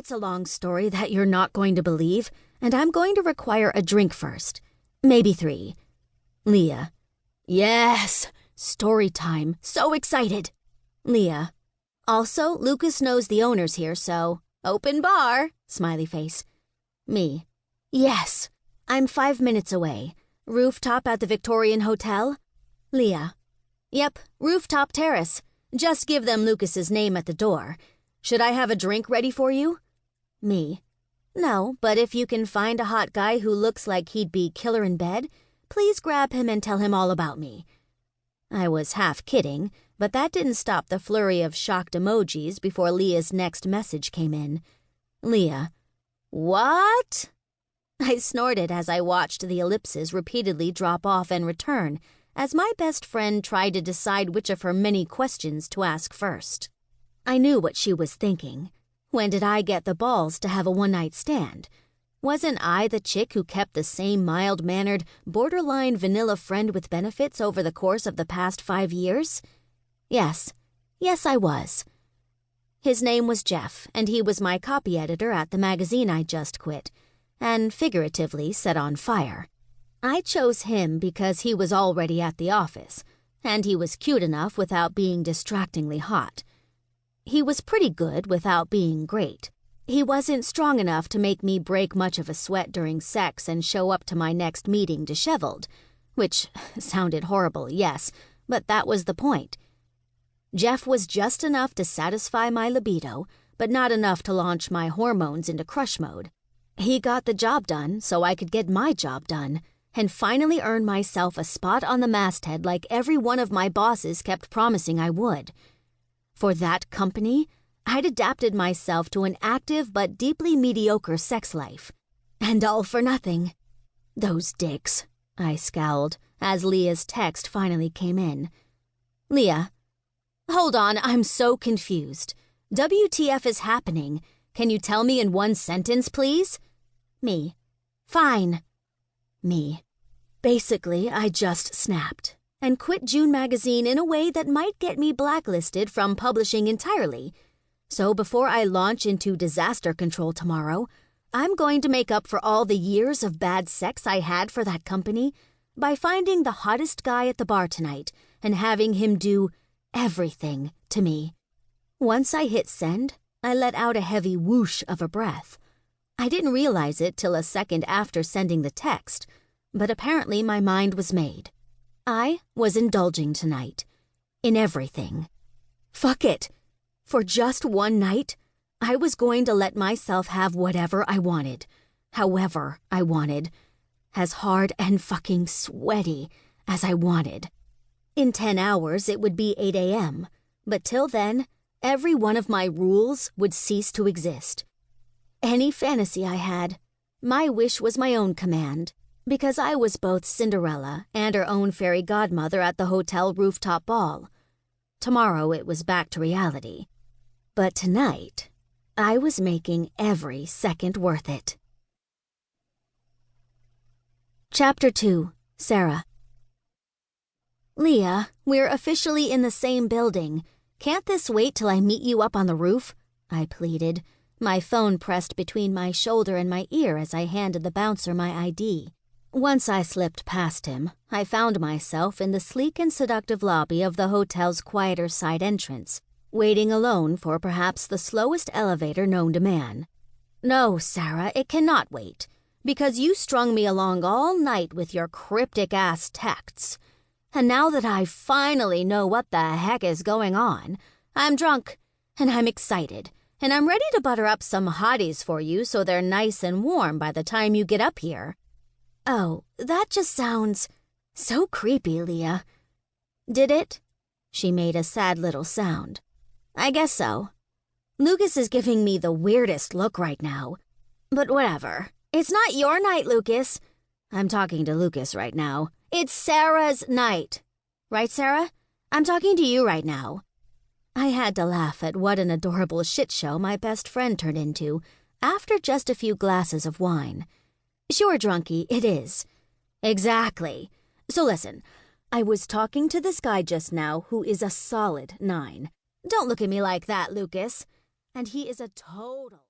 It's a long story that you're not going to believe, and I'm going to require a drink first. Maybe 3. Leah. Yes! Story time. So excited! Leah. Also, Lucas knows the owner's here, so... Open bar! Smiley face. Me. Yes. I'm 5 minutes away. Rooftop at the Victorian Hotel? Leah. Yep, rooftop terrace. Just give them Lucas's name at the door. Should I have a drink ready for you? Me. No, but if you can find a hot guy who looks like he'd be killer in bed, please grab him and tell him all about me. I was half kidding, but that didn't stop the flurry of shocked emojis before Leah's next message came in. Leah. What? I snorted as I watched the ellipses repeatedly drop off and return, as my best friend tried to decide which of her many questions to ask first. I knew what she was thinking. When did I get the balls to have a one-night stand? Wasn't I the chick who kept the same mild-mannered, borderline vanilla friend with benefits over the course of the past 5 years? Yes, I was. His name was Jeff, and he was my copy editor at the magazine I just quit, and figuratively set on fire. I chose him because he was already at the office, and he was cute enough without being distractingly hot. He was pretty good without being great. He wasn't strong enough to make me break much of a sweat during sex and show up to my next meeting disheveled, which sounded horrible, yes, but that was the point. Jeff was just enough to satisfy my libido, but not enough to launch my hormones into crush mode. He got the job done so I could get my job done, and finally earn myself a spot on the masthead like every one of my bosses kept promising I would. For that company, I'd adapted myself to an active but deeply mediocre sex life. And all for nothing. Those dicks, I scowled, as Leah's text finally came in. Leah. Hold on, I'm so confused. WTF is happening? Can you tell me in 1 sentence, please? Me. Fine. Me. Basically, I just snapped and quit June magazine in a way that might get me blacklisted from publishing entirely. So before I launch into disaster control tomorrow, I'm going to make up for all the years of bad sex I had for that company by finding the hottest guy at the bar tonight and having him do everything to me. Once I hit send, I let out a heavy whoosh of a breath. I didn't realize it till a second after sending the text, but apparently my mind was made. I was indulging tonight. In everything. Fuck it. For just one night, I was going to let myself have whatever I wanted, however I wanted, as hard and fucking sweaty as I wanted. In 10 hours, it would be 8 a.m., but till then, every one of my rules would cease to exist. Any fantasy I had, my wish was my own command, because I was both Cinderella and her own fairy godmother at the hotel rooftop ball. Tomorrow it was back to reality. But tonight, I was making every second worth it. Chapter 2. Sarah. Leah, we're officially in the same building. Can't this wait till I meet you up on the roof? I pleaded, my phone pressed between my shoulder and my ear as I handed the bouncer my ID. Once I slipped past him, I found myself in the sleek and seductive lobby of the hotel's quieter side entrance, waiting alone for perhaps the slowest elevator known to man. No, Sarah, it cannot wait, because you strung me along all night with your cryptic-ass texts. And now that I finally know what the heck is going on, I'm drunk, and I'm excited, and I'm ready to butter up some hotties for you so they're nice and warm by the time you get up here. Oh, that just sounds so creepy, Leah. Did it? She made a sad little sound. I guess so. Lucas is giving me the weirdest look right now. But whatever. It's not your night, Lucas. I'm talking to Lucas right now. It's Sarah's night. Right, Sarah? I'm talking to you right now. I had to laugh at what an adorable shit show my best friend turned into after just a few glasses of wine. Sure, drunkie, it is. Exactly. So listen, I was talking to this guy just now who is a solid 9. Don't look at me like that, Lucas. And he is a total...